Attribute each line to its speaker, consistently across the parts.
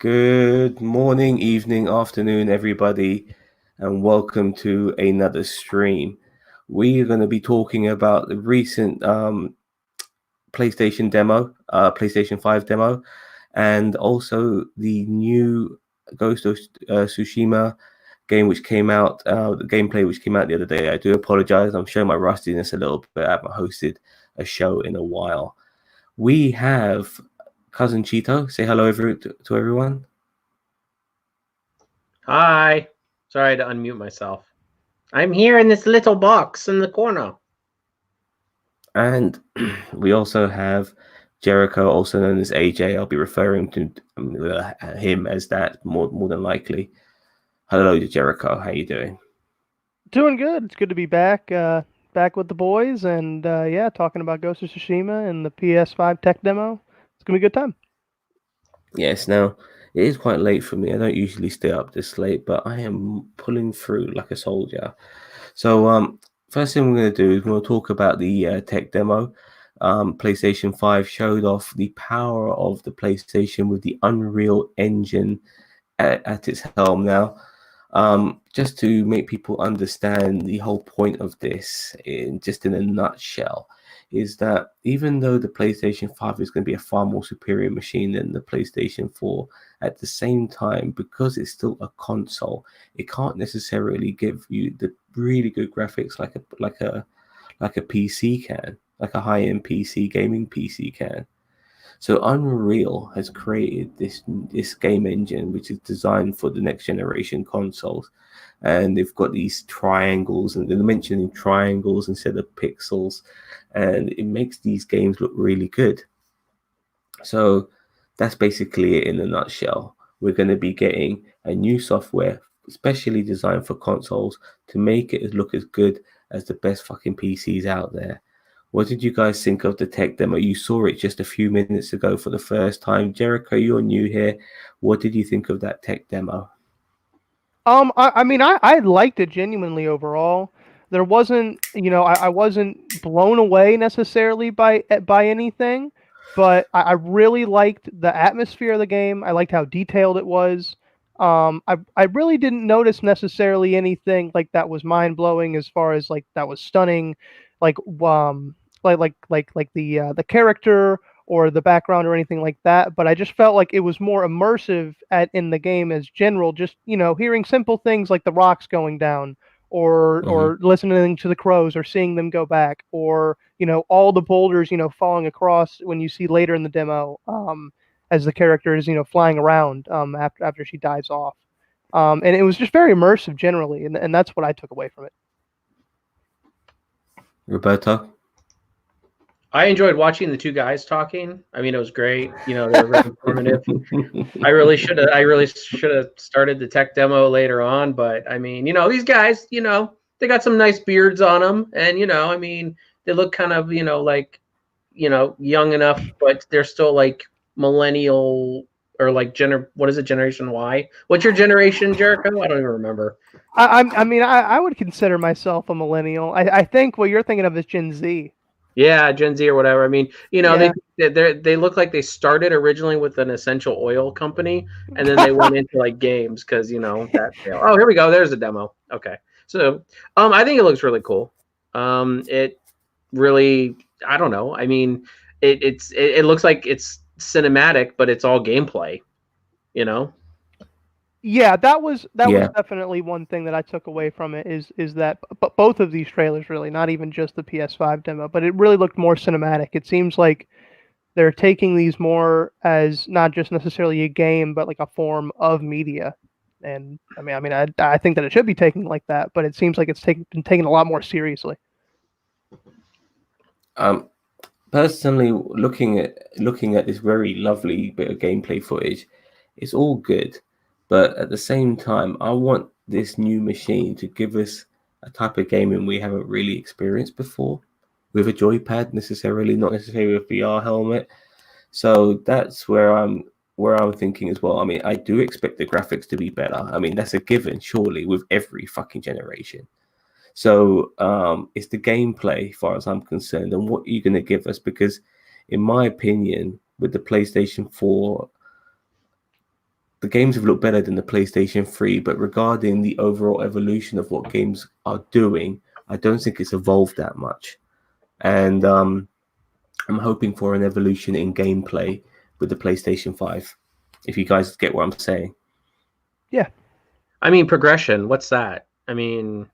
Speaker 1: Good morning, evening, afternoon, everybody, and welcome to another stream. We are going to be talking about the recent PlayStation demo, PlayStation 5 demo, and also the new Ghost of Tsushima game which came out, the gameplay which came out the other day. I do apologize. I'm showing my rustiness a little bit. I haven't hosted a show in a while. We have Cousin Cheeto. Say hello to everyone.
Speaker 2: Hi. Sorry to unmute myself. I'm here in this little box in the corner.
Speaker 1: And we also have Jericho, also known as AJ. I'll be referring to him as that more than likely. Hello, Jericho. How you doing?
Speaker 3: Doing good. It's good to be back with the boys and talking about Ghost of Tsushima and the PS5 tech demo. It's gonna be a good time.
Speaker 1: Yes, now it is quite late for me. I don't usually stay up this late, but I am pulling through like a soldier. So first thing we're going to do is we're going to talk about the tech demo. PlayStation 5 showed off the power of the PlayStation with the Unreal Engine at its helm now. Just to make people understand the whole point of this, in a nutshell, is that even though the PlayStation 5 is going to be a far more superior machine than the PlayStation 4, at the same time, because it's still a console, it can't necessarily give you the really good graphics like a PC can, like a high-end PC gaming PC can. So Unreal has created this game engine which is designed for the next generation consoles, and they've got these triangles, and they're mentioning triangles instead of pixels, and it makes these games look really good. So that's basically it in a nutshell. We're going to be getting a new software specially designed for consoles to make it look as good as the best fucking PCs out there. What did you guys think of the tech demo? You saw it just a few minutes ago for the first time. Jericho, you're new here. What did you think of that tech demo?
Speaker 3: I liked it genuinely overall. There wasn't, I wasn't blown away necessarily by anything, but I really liked the atmosphere of the game. I liked how detailed it was. I really didn't notice necessarily anything like that was mind blowing as far as like that was stunning, like the character or the background or anything like that, but I just felt like it was more immersive in the game as general, just hearing simple things like the rocks going down or listening to the crows or seeing them go back, or all the boulders falling across when you see later in the demo, as the character is flying around after she dives off, and it was just very immersive generally, and that's what I took away from it.
Speaker 1: Roberto?
Speaker 2: I enjoyed watching the two guys talking. I mean, it was great. They were very informative. I really should have started the tech demo later on, but I mean, these guys, they got some nice beards on them, and I mean, they look kind of, like, young enough, but they're still like millennial or like what is it, Generation Y? What's your generation, Jericho? I don't even remember.
Speaker 3: I would consider myself a millennial. I think what you're thinking of is Gen Z.
Speaker 2: Yeah, Gen Z or whatever. I mean,
Speaker 3: Yeah.
Speaker 2: they look like they started originally with an essential oil company, and then they went into like games because that. Oh, here we go. There's a demo. Okay, so I think it looks really cool. It really, I don't know. I mean, it looks like it's cinematic, but it's all gameplay.
Speaker 3: Yeah, that was
Speaker 1: Yeah.
Speaker 3: definitely one thing that I took away from it is that both of these trailers, really, not even just the PS5 demo, but it really looked more cinematic. It seems like they're taking these more as not just necessarily a game, but like a form of media. And I think that it should be taken like that, but it seems like it's been taken a lot more seriously.
Speaker 1: Personally, looking at this very lovely bit of gameplay footage, it's all good, but at the same time, I want this new machine to give us a type of gaming we haven't really experienced before, with a joypad necessarily, not necessarily with VR helmet. So that's where I'm thinking as well. I mean, I do expect the graphics to be better. I mean, that's a given, surely, with every fucking generation. So it's the gameplay, as far as I'm concerned, and what you're going to give us. Because, in my opinion, with the PlayStation 4, the games have looked better than the PlayStation 3, but regarding the overall evolution of what games are doing, I don't think it's evolved that much. And I'm hoping for an evolution in gameplay with the PlayStation 5. If you guys get what I'm saying.
Speaker 3: Yeah.
Speaker 2: I mean, progression. What's that? I mean,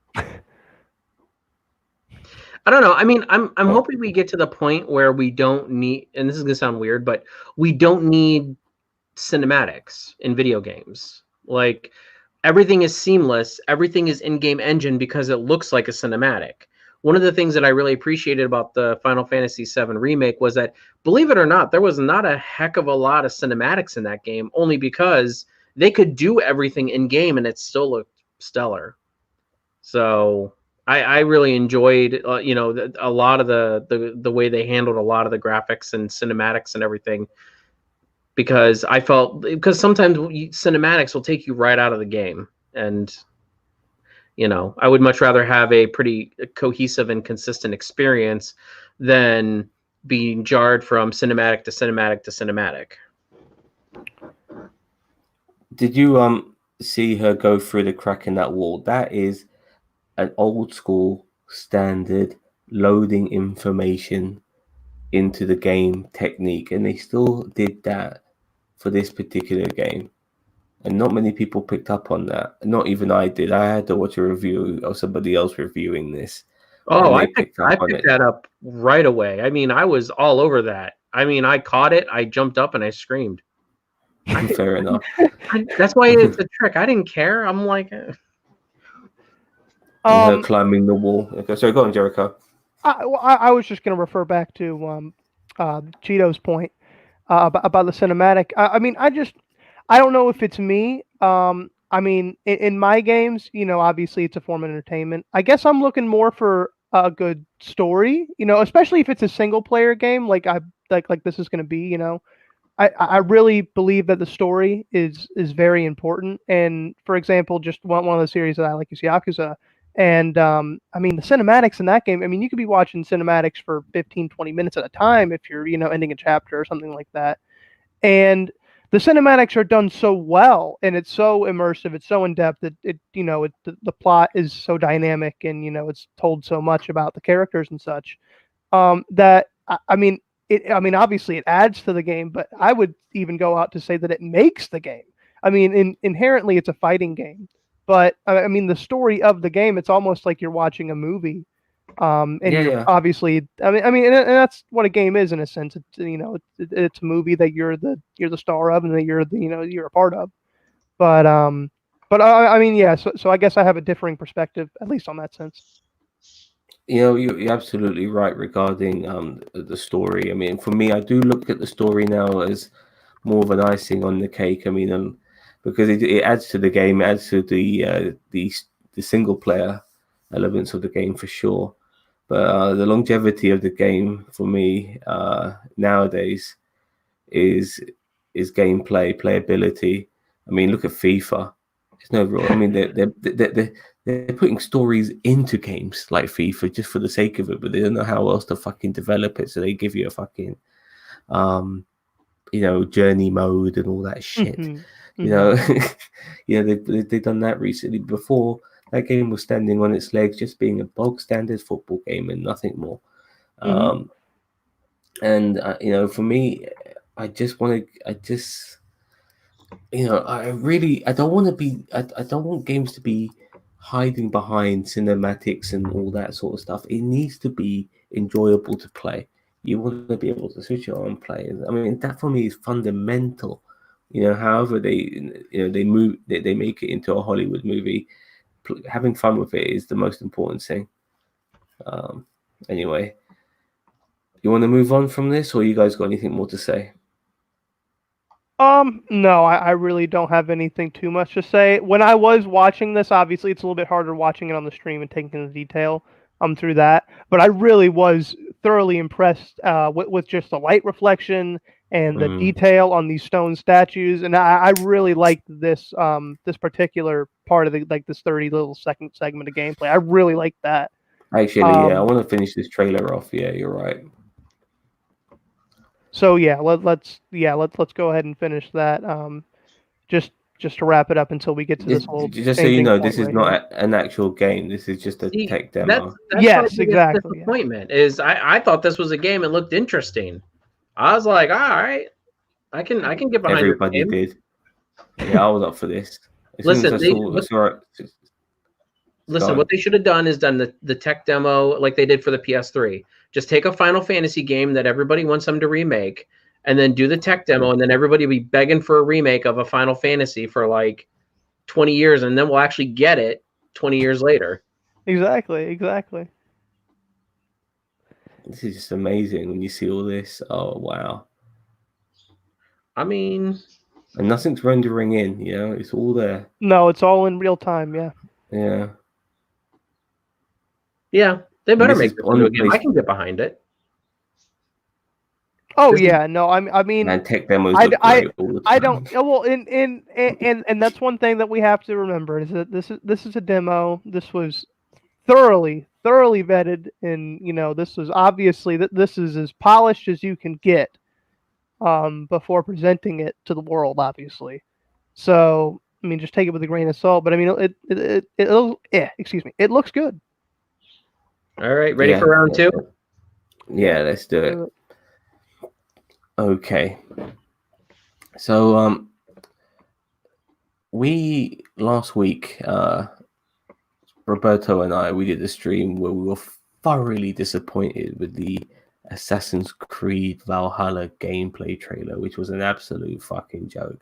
Speaker 2: I don't know. I mean, I'm hoping we get to the point where we don't need, and this is gonna sound weird, but we don't need cinematics in video games. Like everything is seamless, everything is in-game engine because it looks like a cinematic. One of the things that I really appreciated about the Final Fantasy VII remake was that, believe it or not, there was not a heck of a lot of cinematics in that game, only because they could do everything in game and it still looked stellar. So I really enjoyed, a lot of the way they handled a lot of the graphics and cinematics and everything, because I felt, because sometimes cinematics will take you right out of the game, and I would much rather have a pretty cohesive and consistent experience than being jarred from cinematic to cinematic to cinematic.
Speaker 1: Did you see her go through the crack in that wall? That is an old school standard loading information into the game technique, and they still did that for this particular game. And not many people picked up on that. Not even I did. I had to watch a review of somebody else reviewing this.
Speaker 2: Oh,
Speaker 1: and
Speaker 2: I
Speaker 1: they
Speaker 2: picked,
Speaker 1: picked up on it.
Speaker 2: that up right away. I mean, I was all over that. I mean, I caught it, I jumped up and I screamed.
Speaker 1: Fair enough.
Speaker 2: That's why it's a trick. I didn't care. I'm like,
Speaker 1: And her climbing the wall. Okay, so go on, Jericho.
Speaker 3: I was just going to refer back to Cheeto's point about the cinematic. I mean, I don't know if it's me. I mean, in my games, obviously it's a form of entertainment. I guess I'm looking more for a good story, especially if it's a single player game like this is going to be. I really believe that the story is very important. And for example, just one of the series that I like is Yakuza. And I mean, the cinematics in that game, I mean, you could be watching cinematics for 15, 20 minutes at a time if you're, ending a chapter or something like that. And the cinematics are done so well, and it's so immersive, it's so in depth that the plot is so dynamic, and it's told so much about the characters and such, that I mean, obviously it adds to the game, but I would even go out to say that it makes the game. I mean, inherently it's a fighting game, but I mean, the story of the game, it's almost like you're watching a movie. And you're obviously, and that's what a game is in a sense. It's it's a movie that you're the star of, and that you're you're a part of. But I mean, yeah. So I guess I have a differing perspective, at least on that sense.
Speaker 1: You're absolutely right regarding the story. I mean, for me, I do look at the story now as more of an icing on the cake. I mean, because it adds to the game, it adds to the single player elements of the game for sure. But the longevity of the game for me nowadays is gameplay, playability. I mean, look at FIFA. There's no real. I mean, they're putting stories into games like FIFA just for the sake of it, but they don't know how else to fucking develop it. So they give you a fucking journey mode and all that shit. They've done that recently. Before, that game was standing on its legs, just being a bog standard football game and nothing more. And for me, I don't want to be. I don't want games to be hiding behind cinematics and all that sort of stuff. It needs to be enjoyable to play. You want to be able to switch it on and play. I mean, that for me is fundamental. However they move, they make it into a Hollywood movie. Having fun with it is the most important thing. Anyway, you want to move on from this, or you guys got anything more to say?
Speaker 3: No, I really don't have anything too much to say. When I was watching this, obviously it's a little bit harder watching it on the stream and taking the detail through that. But I really was thoroughly impressed with just the light reflection and the detail on these stone statues. And I really liked this this particular part of this 30 little second segment of gameplay. I really liked that.
Speaker 1: Actually, yeah, I want to finish this trailer off. Yeah, you're right.
Speaker 3: So yeah, let's go ahead and finish that. Just just to wrap it up until we get to this whole
Speaker 1: Just so you
Speaker 3: changing
Speaker 1: know,
Speaker 3: point
Speaker 1: this is
Speaker 3: right
Speaker 1: not
Speaker 3: here.
Speaker 1: an actual game. This is just a
Speaker 2: See,
Speaker 1: tech
Speaker 2: that's
Speaker 1: demo.
Speaker 3: Yes,
Speaker 2: my biggest
Speaker 3: exactly, yeah.
Speaker 2: disappointment. Is I thought this was a game and looked interesting. I was like, all right, I can get behind
Speaker 1: Everybody
Speaker 2: this game.
Speaker 1: did. Yeah, I was up for this. As soon as
Speaker 2: Listen,
Speaker 1: I saw it.
Speaker 2: listen, what they should have done is done the tech demo like they did for the PS3. Just take a Final Fantasy game that everybody wants them to remake, and then do the tech demo, and then everybody will be begging for a remake of a Final Fantasy for like 20 years, and then we'll actually get it 20 years later.
Speaker 3: Exactly.
Speaker 1: This is just amazing when you see all this. Oh wow!
Speaker 2: I mean,
Speaker 1: And nothing's rendering in. You know, it's all there.
Speaker 3: No, it's all in real time. Yeah.
Speaker 1: Yeah.
Speaker 2: yeah, they
Speaker 1: And
Speaker 2: better
Speaker 1: this
Speaker 2: make
Speaker 1: is
Speaker 2: this
Speaker 1: on
Speaker 2: into
Speaker 1: the
Speaker 2: a game. I
Speaker 1: place.
Speaker 2: can get behind it.
Speaker 3: Oh
Speaker 2: This is-
Speaker 3: yeah. No, I mean,
Speaker 1: Man, tech demos
Speaker 3: I-
Speaker 1: look
Speaker 3: I-
Speaker 1: great all the time.
Speaker 3: I don't. Well, and that's one thing that we have to remember is that this is a demo. This was thoroughly vetted, and this was obviously this is as polished as you can get before presenting it to the world, obviously. So I mean, just take it with a grain of salt. But I mean, it looks good.
Speaker 2: All right, ready for round two?
Speaker 1: Yeah, let's do it. Okay. So we last week Roberto and I, we did a stream where we were thoroughly disappointed with the Assassin's Creed Valhalla gameplay trailer, which was an absolute fucking joke.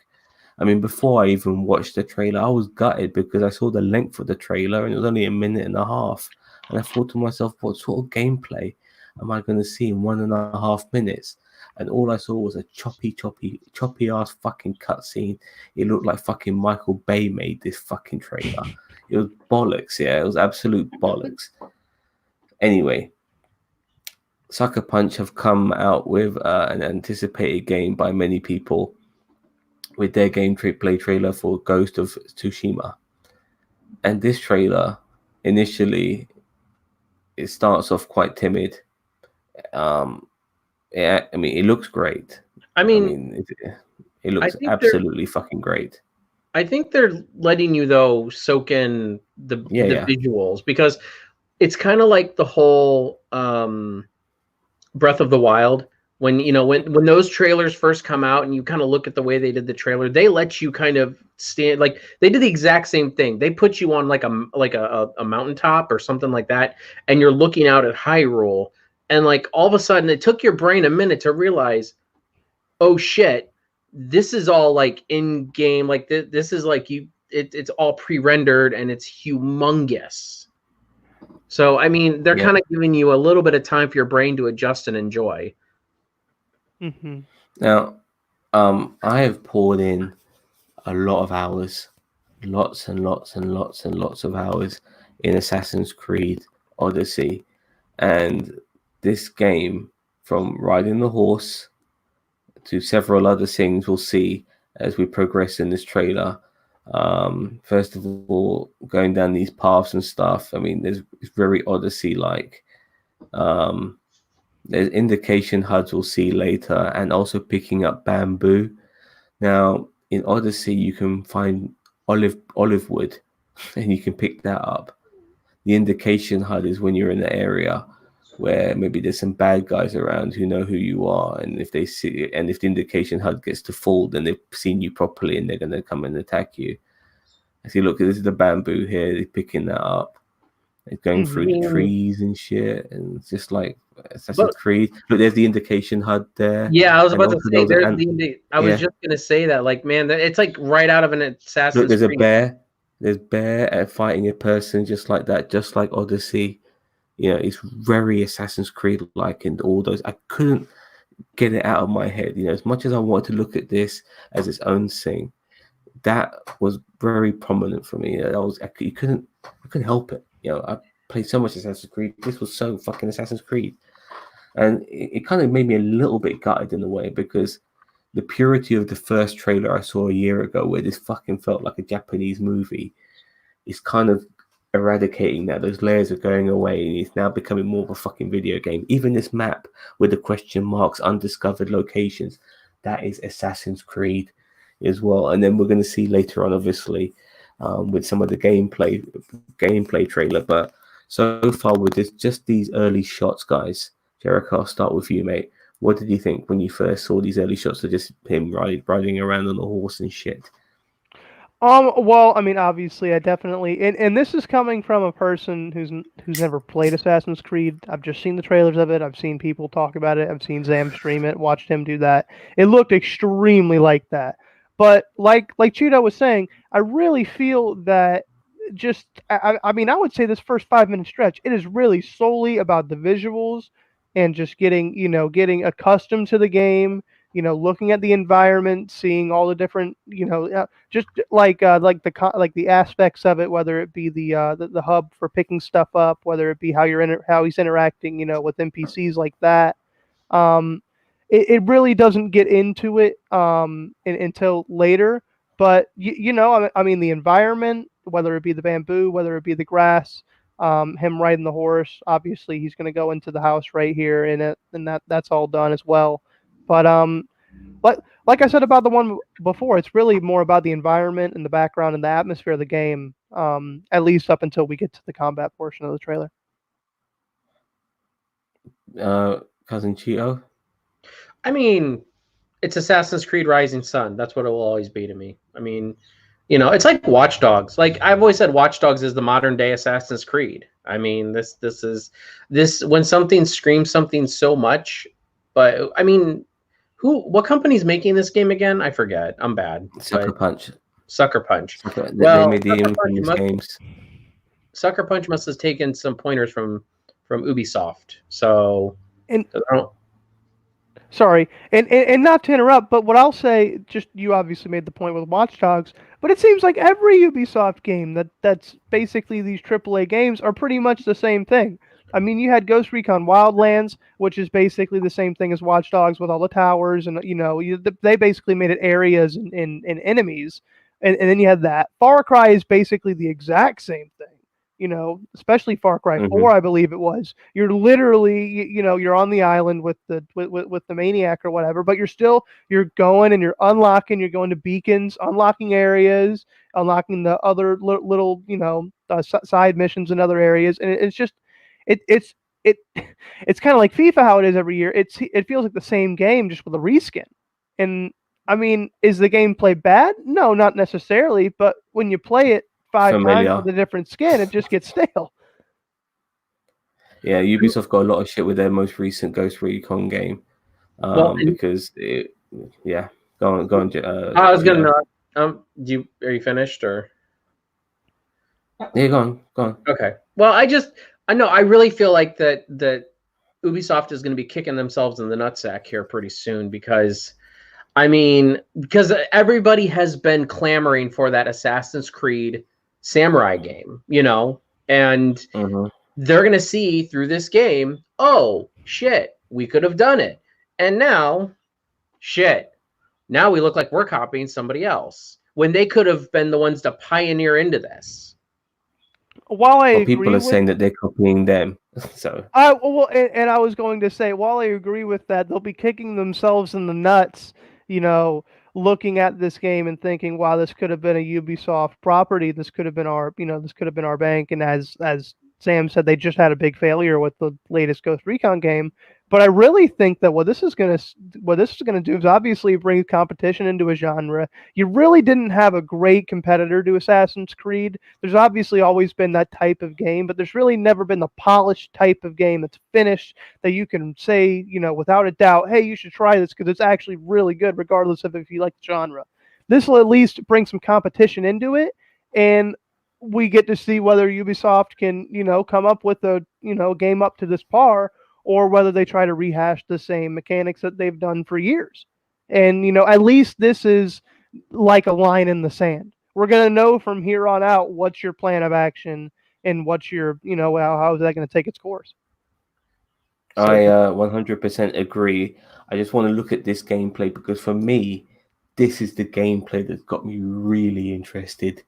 Speaker 1: I mean, before I even watched the trailer, I was gutted because I saw the length of the trailer and it was only 1.5 minutes. And I thought to myself, what sort of gameplay am I going to see in 1.5 minutes? And all I saw was a choppy ass fucking cutscene. It looked like fucking Michael Bay made this fucking trailer. It was bollocks, yeah. It was absolute bollocks. Anyway, Sucker Punch have come out with an anticipated game by many people with their gameplay trailer for Ghost of Tsushima. And this trailer, initially, it starts off quite timid. Yeah, I mean, it looks great.
Speaker 2: I mean,
Speaker 1: it looks absolutely fucking great.
Speaker 2: I think they're letting you though soak in the visuals, because it's kind of like the whole Breath of the Wild. When when those trailers first come out and you kind of look at the way they did the trailer, they let you kind of stand, like they did the exact same thing. They put you on like a mountaintop or something like that, and you're looking out at Hyrule, and like all of a sudden it took your brain a minute to realize, oh shit, this is all like in game, like this is like it's all pre-rendered and it's humongous. So I mean, they're kind of giving you a little bit of time for your brain to adjust and enjoy.
Speaker 3: Mm-hmm.
Speaker 1: Now, I have poured in a lot of hours, lots and lots of hours in Assassin's Creed Odyssey, and this game, from riding the horse to several other things we'll see as we progress in this trailer. First of all, going down these paths and stuff. I mean, it's very Odyssey-like. There's indication HUDs we'll see later, and also picking up bamboo. Now, in Odyssey, you can find olive wood, and you can pick that up. The indication HUD is when you're in the area where maybe there's some bad guys around who know who you are, and if they see, and if the indication HUD gets to full, then they've seen you properly and they're going to come and attack you. I see, look, this is the bamboo here. They're picking that up. It's going through the trees and shit, and it's just like Assassin's Creed. Look, there's the indication HUD there.
Speaker 2: Yeah, I was about to say. I was just gonna say that, like, man, it's like right out of an Assassin's
Speaker 1: Look, there's
Speaker 2: Creed.
Speaker 1: a bear. There's bear fighting a person, just like that, just like Odyssey. It's very Assassin's Creed like, and all those. I couldn't get it out of my head. As much as I wanted to look at this as its own thing, that was very prominent for me. I couldn't help it. I played so much Assassin's Creed. This was so fucking Assassin's Creed. And it kind of made me a little bit gutted in a way, because the purity of the first trailer I saw a year ago, where this fucking felt like a Japanese movie, is kind of eradicating that. Those layers are going away, and it's now becoming more of a fucking video game. Even this map with the question marks, undiscovered locations, that is Assassin's Creed. as well. And then we're going to see later on, obviously, with some of the gameplay trailer. But so far, with just these early shots, guys, Jericho, I'll start with you, mate. What did you think when you first saw these early shots of just him riding around on a horse and shit?
Speaker 3: Well, I mean, obviously, I definitely, and this is coming from a person who's never played Assassin's Creed. I've just seen the trailers of it. I've seen people talk about it. I've seen Zam stream it, watched him do that. It looked extremely like that. But like Cheeto was saying, I really feel that I mean, I would say this first 5 minute stretch, it is really solely about the visuals and just getting accustomed to the game. Looking at the environment, seeing all the different, just like the aspects of it, whether it be the hub for picking stuff up, whether it be how he's interacting, with NPCs like that. It really doesn't get into it until later. But I mean, the environment, whether it be the bamboo, whether it be the grass, him riding the horse. Obviously, he's going to go into the house right here, and that's all done as well. But like I said about the one before, it's really more about the environment and the background and the atmosphere of the game. At least up until we get to the combat portion of the trailer.
Speaker 1: Cousin Cheeto?
Speaker 2: I mean, it's Assassin's Creed Rising Sun. That's what it will always be to me. I mean, it's like Watch Dogs. Like I've always said, Watch Dogs is the modern day Assassin's Creed. I mean, this is when something screams something so much. But I mean, what company's making this game again? I forget. I'm bad.
Speaker 1: Sucker Punch.
Speaker 2: Sucker Punch.
Speaker 1: They made the infamous games.
Speaker 2: Sucker Punch must have taken some pointers from Ubisoft. So,
Speaker 3: and sorry, and not to interrupt, but what I'll say, just you obviously made the point with Watch Dogs, but it seems like every Ubisoft game that's basically these AAA games are pretty much the same thing. I mean, you had Ghost Recon Wildlands, which is basically the same thing as Watch Dogs with all the towers, and they basically made it areas and enemies, and then you had that. Far Cry is basically the exact same thing. Especially Far Cry 4, I believe it was. You're literally, you're on the island with the maniac or whatever, but you're going and you're unlocking, you're going to beacons, unlocking areas, unlocking the other little, side missions in other areas, and it's just, it's kind of like FIFA how it is every year. It feels like the same game just with a reskin. And I mean, is the gameplay bad? No, not necessarily, but when you play it 5 times with a different skin, it just gets stale.
Speaker 1: Yeah, Ubisoft got a lot of shit with their most recent Ghost Recon game. Because go on.
Speaker 2: I was gonna. Are you finished or?
Speaker 1: Yeah, go on.
Speaker 2: Okay. Well, I really feel like that Ubisoft is going to be kicking themselves in the nutsack here pretty soon because everybody has been clamoring for that Assassin's Creed samurai game, and they're going to see through this game, oh, shit, we could have done it. And now, now we look like we're copying somebody else when they could have been the ones to pioneer into this.
Speaker 1: People are saying that they're copying them. So
Speaker 3: I was going to say, while I agree with that, they'll be kicking themselves in the nuts, looking at this game and thinking, wow, this could have been a Ubisoft property. This could have been our bank. And as Sam said, they just had a big failure with the latest Ghost Recon game. But I really think that what this is going to do is obviously bring competition into a genre. You really didn't have a great competitor to Assassin's Creed. There's obviously always been that type of game, but there's really never been the polished type of game that's finished that you can say, without a doubt, hey, you should try this because it's actually really good, regardless of if you like the genre. This will at least bring some competition into it, and we get to see whether Ubisoft can, come up with a, game up to this par, or whether they try to rehash the same mechanics that they've done for years. And, at least this is like a line in the sand. We're going to know from here on out what's your plan of action and what's your, how is that going to take its course.
Speaker 1: So, I 100% agree. I just want to look at this gameplay because for me, this is the gameplay that's got me really interested.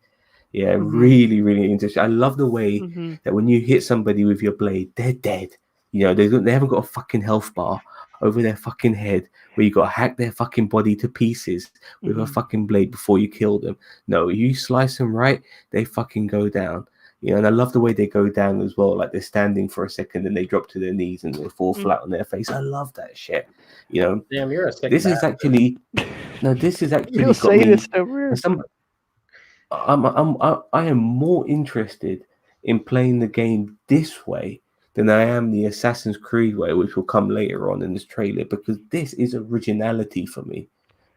Speaker 1: Yeah, really, really interested. I love the way that when you hit somebody with your blade, they're dead. They haven't got a fucking health bar over their fucking head, where you got to hack their fucking body to pieces with a fucking blade before you kill them. No, you slice them right, they fucking go down. And I love the way they go down as well. Like they're standing for a second and they drop to their knees and they fall flat on their face. I love that shit.
Speaker 2: Damn, you're a sick
Speaker 1: This is
Speaker 2: bastard.
Speaker 1: actually this is actually
Speaker 3: Real
Speaker 1: got me.
Speaker 3: sadist over here.
Speaker 1: I am more interested in playing the game this way than I am the Assassin's Creed way, which will come later on in this trailer, because this is originality for me.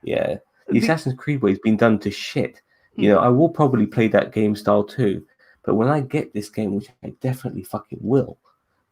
Speaker 1: Yeah, the Assassin's Creed way has been done to shit. I will probably play that game style too, but when I get this game, which I definitely fucking will,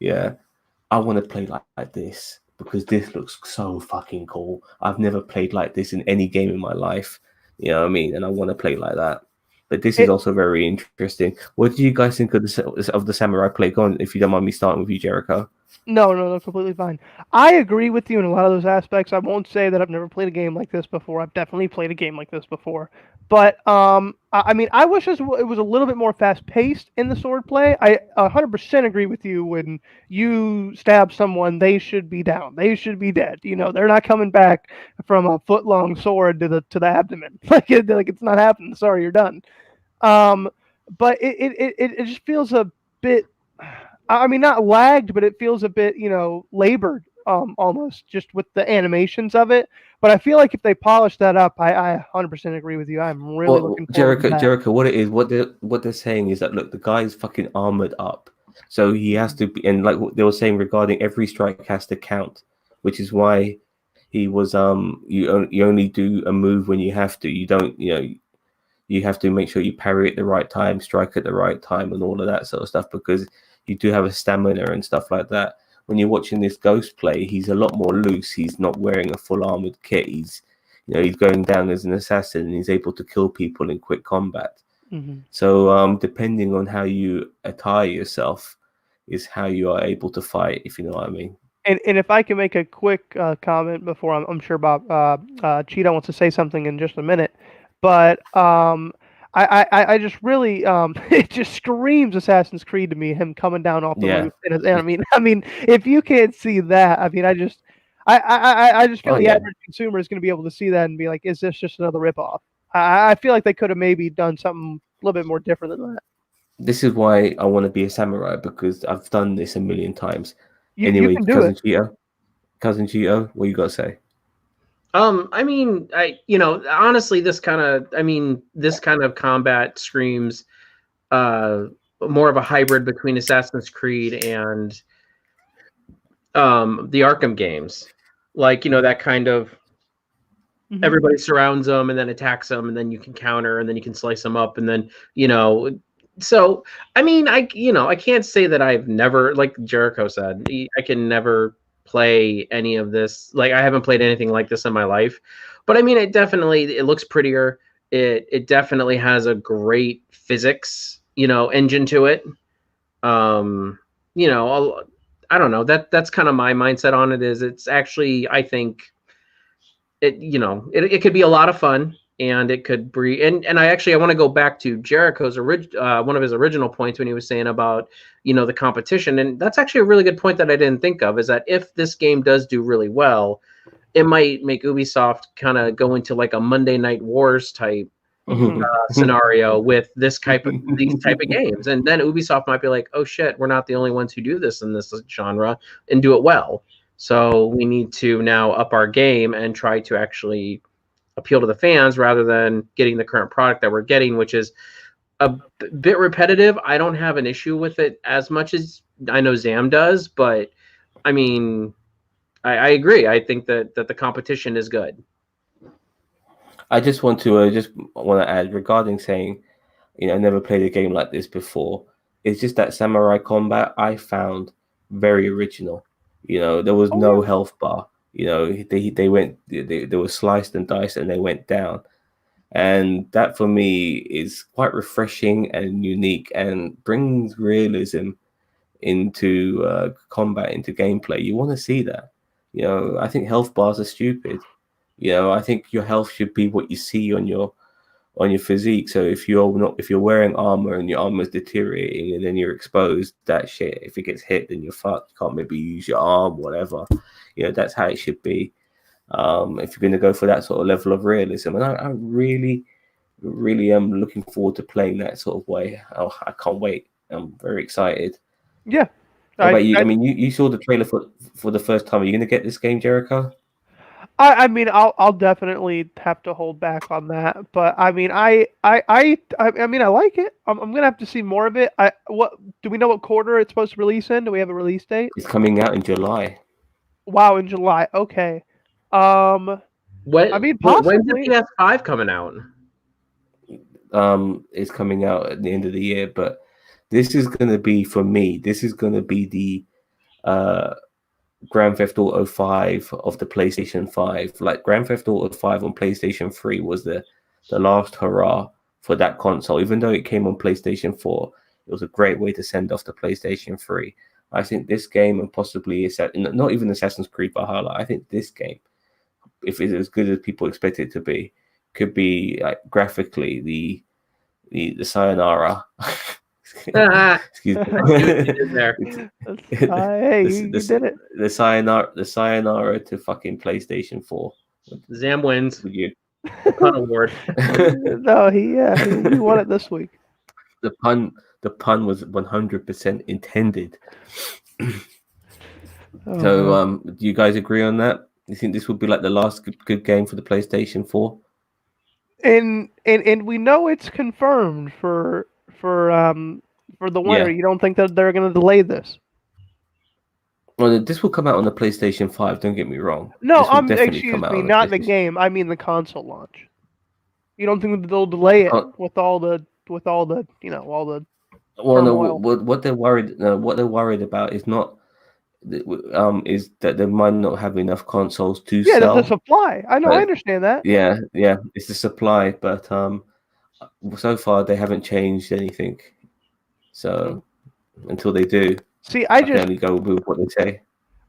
Speaker 1: I want to play like this, because this looks so fucking cool. I've never played like this in any game in my life. You know what I mean? And I want to play like that. But this is also very interesting. What do you guys think of the Samurai play? Go on, if you don't mind me starting with you, Jericho.
Speaker 3: No, completely fine. I agree with you in a lot of those aspects. I won't say that I've never played a game like this before. I've definitely played a game like this before. But I mean, I wish it was a little bit more fast paced in the sword play. I 100% agree with you. When you stab someone, they should be down. They should be dead. They're not coming back from a foot long sword to the abdomen. Like it's not happening. Sorry, you're done. But it just feels a bit. I mean, not lagged, but it feels a bit, labored, almost just with the animations of it. But I feel like if they polish that up, I 100% agree with you. I'm really looking forward to that.
Speaker 1: Jericho, what it is, what they're saying is that, look, the guy is fucking armored up, so he has to be, and like what they were saying regarding every strike has to count, which is why he was you only do a move when you have to. You don't, you have to make sure you parry at the right time, strike at the right time, and all of that sort of stuff, because you do have a stamina and stuff like that. When you're watching this Ghost play, he's a lot more loose. He's not wearing a full armored kit. He's going down as an assassin, and he's able to kill people in quick combat. So depending on how you attire yourself is how you are able to fight, if you know what I mean.
Speaker 3: And if I can make a quick comment before I'm sure Bob Cheetah wants to say something in just a minute, but I just really it just screams Assassin's Creed to me, him coming down off the roof. And I mean, if you can't see that, I mean, I just feel the average consumer is going to be able to see that and be like, is this just another ripoff? I feel like they could have maybe done something a little bit more different than that.
Speaker 1: This is why I want to be a samurai, because I've done this a million times.
Speaker 3: You can do
Speaker 1: Cousin Cheeto, what you got to say?
Speaker 2: I mean, honestly, this kind of combat screams more of a hybrid between Assassin's Creed and the Arkham games. Like, that kind of everybody surrounds them and then attacks them, and then you can counter, and then you can slice them up, and then, so, I mean, I can't say that I've never, like Jericho said, I can never play any of this. Like, I haven't played anything like this in my life, but I mean, it looks prettier. It definitely has a great physics, engine to it. I don't know, that's kind of my mindset on it. Is it's actually, I think it could be a lot of fun, and it could breed. And I want to go back to Jericho's one of his original points when he was saying about, the competition. And that's actually a really good point that I didn't think of, is that if this game does do really well, it might make Ubisoft kind of go into like a Monday Night Wars type scenario with these type of games. And then Ubisoft might be like, oh shit, we're not the only ones who do this in this genre and do it well. So we need to now up our game and try to actually appeal to the fans rather than getting the current product that we're getting, which is a bit repetitive. I don't have an issue with it as much as I know Zam does, but I mean, I agree. I think that the competition is good.
Speaker 1: I just want to add regarding saying, I never played a game like this before. It's just that samurai combat I found very original. There was no health bar. They were sliced and diced and they went down. And that for me is quite refreshing and unique, and brings realism into combat, into gameplay. You want to see that. I think health bars are stupid. I think your health should be what you see on on your physique. So if you're wearing armor and your armor is deteriorating and then you're exposed, that shit, if it gets hit, then you're fucked. You can't maybe use your arm, whatever. That's how it should be. If you're going to go for that sort of level of realism, and I really, really am looking forward to playing that sort of way. Oh, I can't wait. I'm very excited.
Speaker 3: Yeah.
Speaker 1: How about you? I mean, you saw the trailer for the first time. Are you going to get this game, Jericho?
Speaker 3: I mean, I'll definitely have to hold back on that, but I mean, I mean, I like it. I'm gonna have to see more of it. What do we know? What quarter it's supposed to release in? Do we have a release date?
Speaker 1: It's coming out in July.
Speaker 3: Wow, in July. Okay. I mean, possibly.
Speaker 2: When's the PS5 coming out?
Speaker 1: It's coming out at the end of the year, but this is going to be, for me, this is going to be the Grand Theft Auto 5 of the PlayStation 5. Like Grand Theft Auto 5 on PlayStation 3 was the last hurrah for that console. Even though it came on PlayStation 4, it was a great way to send off the PlayStation 3. I think this game, and possibly not even Assassin's Creed Valhalla, I think this game, if it's as good as people expect it to be, could be like graphically the sayonara. Excuse me.
Speaker 3: Hey, you did it.
Speaker 1: The sayonara to fucking PlayStation 4.
Speaker 2: Zam wins.
Speaker 1: Would you?
Speaker 2: The pun award.
Speaker 3: No, he won it this week.
Speaker 1: The pun was 100% intended. So, do you guys agree on that? You think this would be like the last good game for the PlayStation 4?
Speaker 3: And we know it's confirmed for the winter.
Speaker 1: Yeah.
Speaker 3: You don't think that they're going to delay this?
Speaker 1: Well, this will come out on the PlayStation 5. Don't get me wrong.
Speaker 3: No,
Speaker 1: excuse
Speaker 3: me, not the game. I mean the console launch. You don't think that they'll delay it with all the all the
Speaker 1: Well,
Speaker 3: turmoil?
Speaker 1: no. What they're worried about is not is that they might not have enough consoles to sell.
Speaker 3: Yeah, there's a supply. I know, I understand that.
Speaker 1: Yeah, it's the supply, but so far they haven't changed anything. So until they do, I can only go with what they say.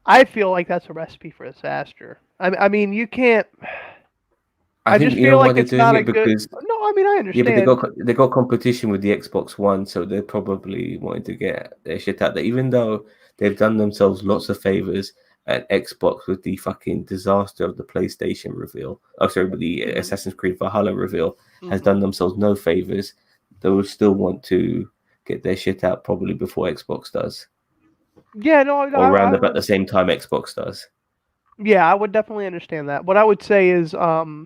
Speaker 3: I feel like that's a recipe for disaster. I mean, you can't.
Speaker 1: I
Speaker 3: just feel like it's not a good.
Speaker 1: Because,
Speaker 3: no, I mean, I understand.
Speaker 1: Yeah, but they got competition with the Xbox One, so they're probably wanting to get their shit out there. Even though they've done themselves lots of favors at Xbox with the fucking disaster of the PlayStation reveal. Oh, sorry, but the Assassin's Creed Valhalla reveal has done themselves no favors. They will still want to get their shit out probably before Xbox does.
Speaker 3: Yeah, no,
Speaker 1: or around about the same time Xbox does.
Speaker 3: Yeah, I would definitely understand that. What I would say is, I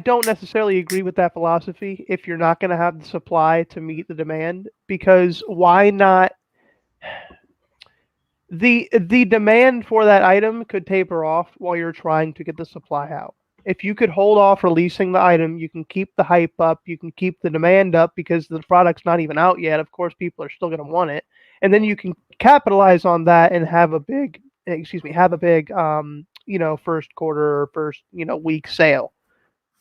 Speaker 3: don't necessarily agree with that philosophy if you're not going to have the supply to meet the demand, because why not? The demand for that item could taper off while you're trying to get the supply out. If you could hold off releasing the item, you can keep the hype up, you can keep the demand up because the product's not even out yet. Of course, people are still going to want it. And then you can capitalize on that and have a big, first quarter or first, week sale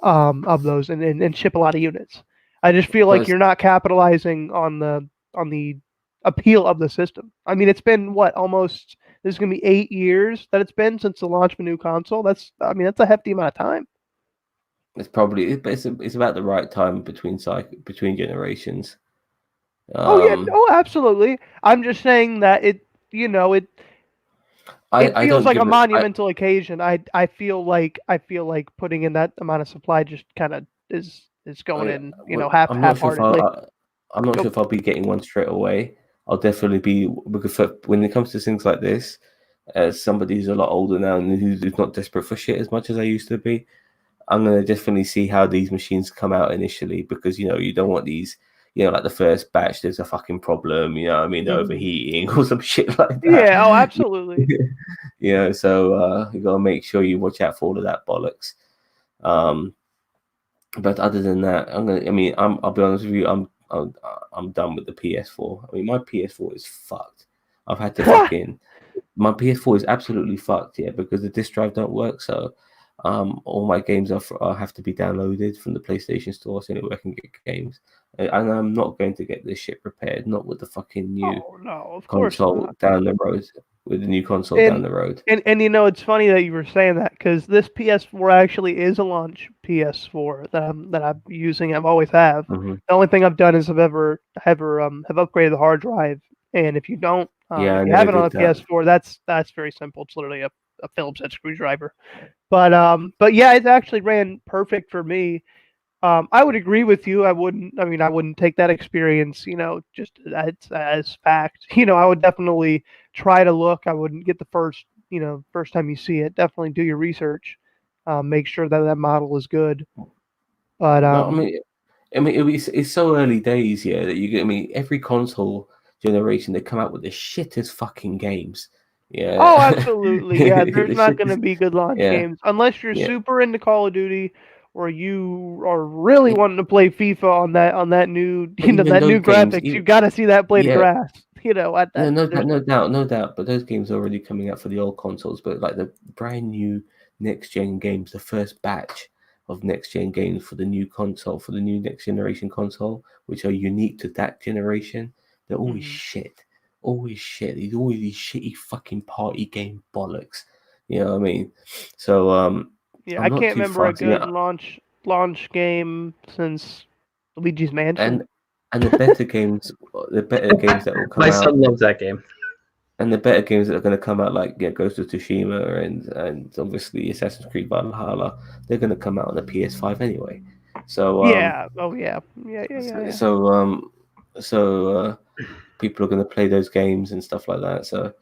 Speaker 3: of those and ship a lot of units. I just feel like you're not capitalizing on the appeal of the system. I mean, it's been almost, this is going to be 8 years that it's been since the launch of a new console. That's a hefty amount of time.
Speaker 1: It's probably, it's about the right time between generations.
Speaker 3: Absolutely. I'm just saying that it feels like a monumental occasion. I feel like putting in that amount of supply just kind of is going in, half-heartedly.
Speaker 1: I'm not sure if I'll be getting one straight away. I'll definitely be, because when it comes to things like this, as somebody who's a lot older now and who's not desperate for shit as much as I used to be, I'm going to definitely see how these machines come out initially, because, you don't want these, like the first batch, there's a fucking problem, they're overheating or some shit like that.
Speaker 3: Yeah, oh, absolutely.
Speaker 1: So you got to make sure you watch out for all of that bollocks. But other than that, I'll be honest with you, I'm done with the PS4. I mean, my PS4 is fucked. I've had to my PS4 is absolutely fucked, because the disk drive don't work. So All my games have to be downloaded from the PlayStation Store, so anyway I can get games. And I'm not going to get this shit prepared, not with the fucking new
Speaker 3: Oh no, of course
Speaker 1: console
Speaker 3: not.
Speaker 1: down the road. With the new console down
Speaker 3: And
Speaker 1: the road.
Speaker 3: and it's funny that you were saying that because this PS4 actually is a launch PS4 that I'm using. I've always have.
Speaker 1: Hmm.
Speaker 3: The only thing I've done is I've ever have upgraded the hard drive. And if you don't,
Speaker 1: Yeah,
Speaker 3: if
Speaker 1: I
Speaker 3: you
Speaker 1: never
Speaker 3: have it on
Speaker 1: did
Speaker 3: a
Speaker 1: that.
Speaker 3: PS4, that's very simple. It's literally a Phillips head screwdriver. But yeah, it actually ran perfect for me. I would agree with you. I wouldn't take that experience, just as fact. I would definitely try to look. I wouldn't get the first time you see it. Definitely do your research. Make sure that model is good. But
Speaker 1: But it's so early days, yeah, that you get. I mean, every console generation they come out with the shittest fucking games. Yeah,
Speaker 3: oh, absolutely, yeah. There's
Speaker 1: the
Speaker 3: not going to
Speaker 1: shittest.
Speaker 3: be good launch
Speaker 1: Yeah,
Speaker 3: games unless you're
Speaker 1: yeah.
Speaker 3: super into Call of Duty or you are really
Speaker 1: It,
Speaker 3: wanting to play FIFA on that new
Speaker 1: but even
Speaker 3: that new
Speaker 1: those games,
Speaker 3: graphics. You got to see that blade of
Speaker 1: yeah,
Speaker 3: grass. At
Speaker 1: no,
Speaker 3: that there's
Speaker 1: no doubt, no doubt. But those games are already coming out for the old consoles. But like the brand new next gen games, the first batch of next gen games for the new console, for the new next generation console, which are unique to that generation, they're always
Speaker 3: Mhm.
Speaker 1: shit. Always shit. These always these shitty fucking party game bollocks. You know what I mean? So
Speaker 3: Yeah,
Speaker 1: I'm
Speaker 3: I
Speaker 1: not
Speaker 3: can't
Speaker 1: too
Speaker 3: remember a
Speaker 1: fussed.
Speaker 3: good launch game since Luigi's Mansion.
Speaker 1: And and the better games that will come
Speaker 2: My
Speaker 1: out.
Speaker 2: son loves that game.
Speaker 1: And the better games that are going to come out, like Ghost of Tsushima and obviously Assassin's Creed Valhalla, they're going to come out on the PS5 anyway. So
Speaker 3: Yeah. Oh yeah. Yeah.
Speaker 1: so so people are going to play those games and stuff like that. So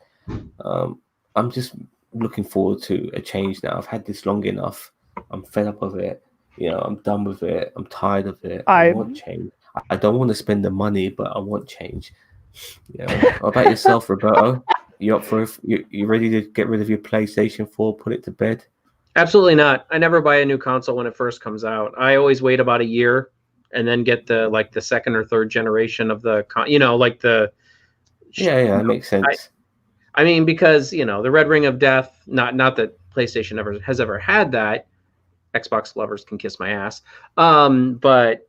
Speaker 1: I'm just looking forward to a change now. I've had this long enough. I'm fed up of it. I'm done with it. I'm tired of it. I
Speaker 3: I
Speaker 1: want change. I don't want to spend the money, but I want change. What about yourself, Roberto? You up for you ready to get rid of your PlayStation 4, put it to bed?
Speaker 2: Absolutely not. I never buy a new console when it first comes out. I always wait about a year and then get the second or third generation of like the
Speaker 1: Yeah, that makes
Speaker 2: I,
Speaker 1: sense.
Speaker 2: I mean, because the Red Ring of Death, not that PlayStation has ever had that. Xbox lovers can kiss my ass. But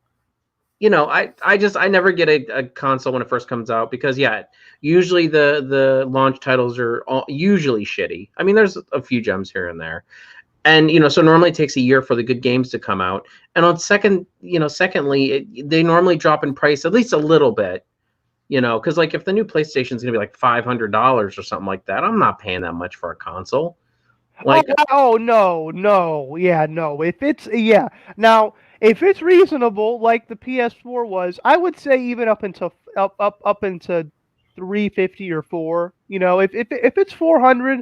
Speaker 2: I never get a console when it first comes out because usually the launch titles are usually shitty. I mean, there's a few gems here and there. And so normally it takes a year for the good games to come out. And on secondly, they normally drop in price at least a little bit. Because like if the new PlayStation is gonna be like $500 or something like that, I'm not paying that much for a console.
Speaker 3: oh,
Speaker 2: Like
Speaker 3: no, yeah, no. Now if it's reasonable like the PS4 was, I would say even up into 350 or 4. If it's 400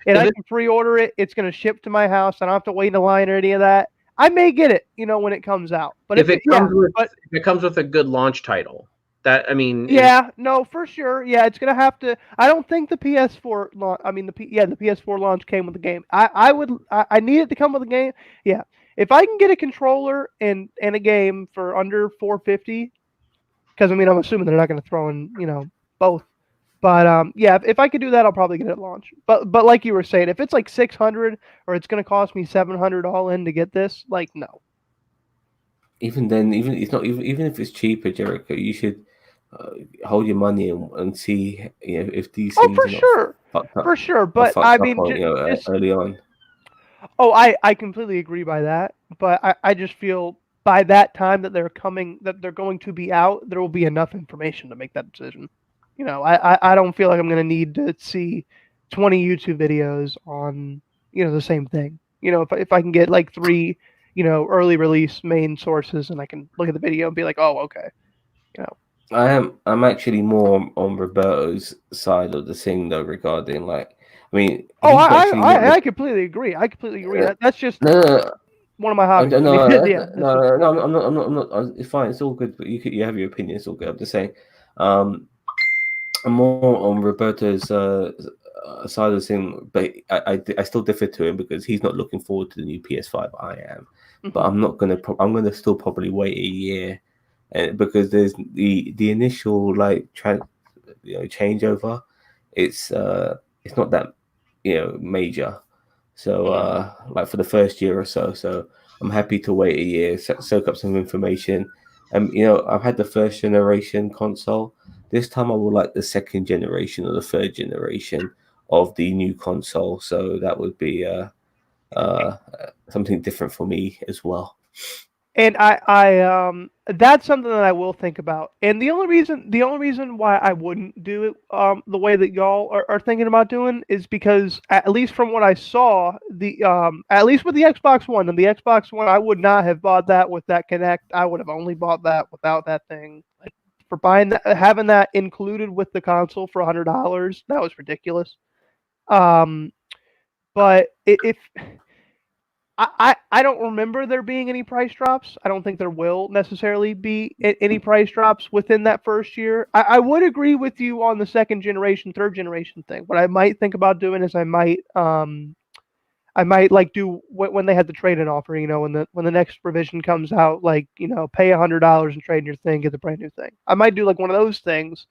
Speaker 3: and
Speaker 2: if
Speaker 3: I
Speaker 2: it
Speaker 3: can pre-order it, it's going to ship to my house. I don't have to wait in a line or any of that. I may get it, when it comes out. But
Speaker 2: if it comes with
Speaker 3: but
Speaker 2: if it comes with a good launch title, that I mean is
Speaker 3: yeah, no, for sure. Yeah, it's gonna have to. I don't think the PS4 launch. I mean, the PS4 launch came with the game. I need it to come with a game. Yeah, if I can get a controller and a game for under 450, because I mean, I'm assuming they're not gonna throw in both. But yeah, if I could do that, I'll probably get it at launch. But like you were saying, if it's like 600 or it's gonna cost me 700 all in to get this, like no.
Speaker 1: Even then, even it's not even if it's cheaper, Jericho, you should hold your money and see if these
Speaker 3: Oh,
Speaker 1: things
Speaker 3: for
Speaker 1: are not
Speaker 3: sure,
Speaker 1: fucked
Speaker 3: for
Speaker 1: up,
Speaker 3: sure. But I mean,
Speaker 1: on
Speaker 3: just
Speaker 1: early on.
Speaker 3: oh, I completely agree by that, but I just feel by that time that they're going to be out, there will be enough information to make that decision. I don't feel like I'm going to need to see 20 YouTube videos on, the same thing. If I can get like 3, early release main sources and I can look at the video and be like, oh, okay. You know.
Speaker 1: I'm actually more on Roberto's side of the thing though regarding like I mean
Speaker 3: Oh,
Speaker 1: he's actually not
Speaker 3: I completely agree. I completely agree.
Speaker 1: uh,
Speaker 3: That's just
Speaker 1: no, no,
Speaker 3: one of my
Speaker 1: I
Speaker 3: hobbies.
Speaker 1: don't
Speaker 3: I mean,
Speaker 1: know.
Speaker 3: yeah, that's just
Speaker 1: No, I'm not. It's fine. It's all good. But you have your opinion. It's all good. I'm just saying. Um, I'm more on Roberto's side of the thing, but I still differ to him because he's not looking forward to the new PS5. I am, but
Speaker 3: mhm.
Speaker 1: I'm not gonna. I'm gonna still probably wait a year, because there's the initial like changeover. It's not that major. So like for the first year or so. So I'm happy to wait a year, soak up some information. I've had the first generation console. This time I would like the second generation or the third generation of the new console. So that would be uh, something different for me as well.
Speaker 3: And that's something that I will think about. And the only reason why I wouldn't do it the way that y'all are thinking about doing is because at least from what I saw, at least with the Xbox One and the Xbox One, I would not have bought that with that Connect. I would have only bought that without that thing. Like, for buying that, having that included with the console for $100, that was ridiculous. But if I don't remember there being any price drops. I don't think there will necessarily be any price drops within that first year. I would agree with you on the second generation, third generation thing. What I might think about doing is I might like do when they had the trade-in offer. When the next revision comes out, like pay $100 and trade in your thing, get the brand new thing. I might do like one of those things,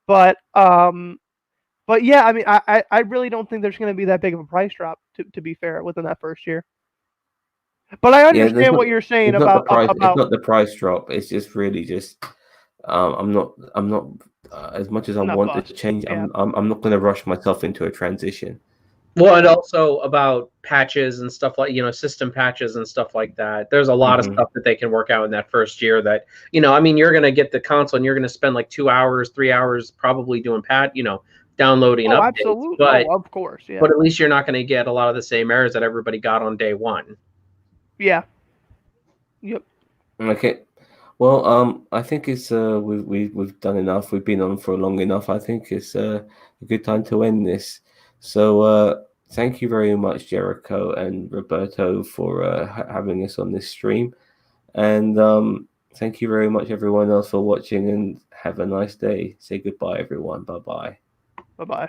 Speaker 3: but yeah, I mean, I really don't think there's going to be that big of a price drop to be fair within that first year. But I
Speaker 1: Yeah,
Speaker 3: understand what you're saying
Speaker 1: it's not the
Speaker 3: about
Speaker 1: price. It's
Speaker 3: about
Speaker 1: not the price drop. It's just really just. I'm not as much as I
Speaker 3: not
Speaker 1: want to
Speaker 3: bust.
Speaker 1: change.
Speaker 3: Yeah.
Speaker 1: I'm not going to rush myself into a transition.
Speaker 2: Well, and also about patches and stuff like, system patches and stuff like that. There's a lot of
Speaker 1: Mhm.
Speaker 2: stuff that they can work out in that first year that, I mean, you're going to get the console and you're going to spend like 2 hours, 3 hours probably doing downloading
Speaker 3: Oh,
Speaker 2: updates,
Speaker 3: absolutely.
Speaker 2: but
Speaker 3: Oh, of course. Yeah.
Speaker 2: at least you're not going to get a lot of the same errors that everybody got on day one.
Speaker 3: Yeah. Yep.
Speaker 1: Okay. Well, I think it's we've done enough. We've been on for long enough. I think it's a good time to end this. So thank you very much, Jericho and Roberto, for having us on this stream, and thank you very much, everyone else, for watching. And have a nice day. Say goodbye, everyone. Bye bye.
Speaker 3: Bye bye.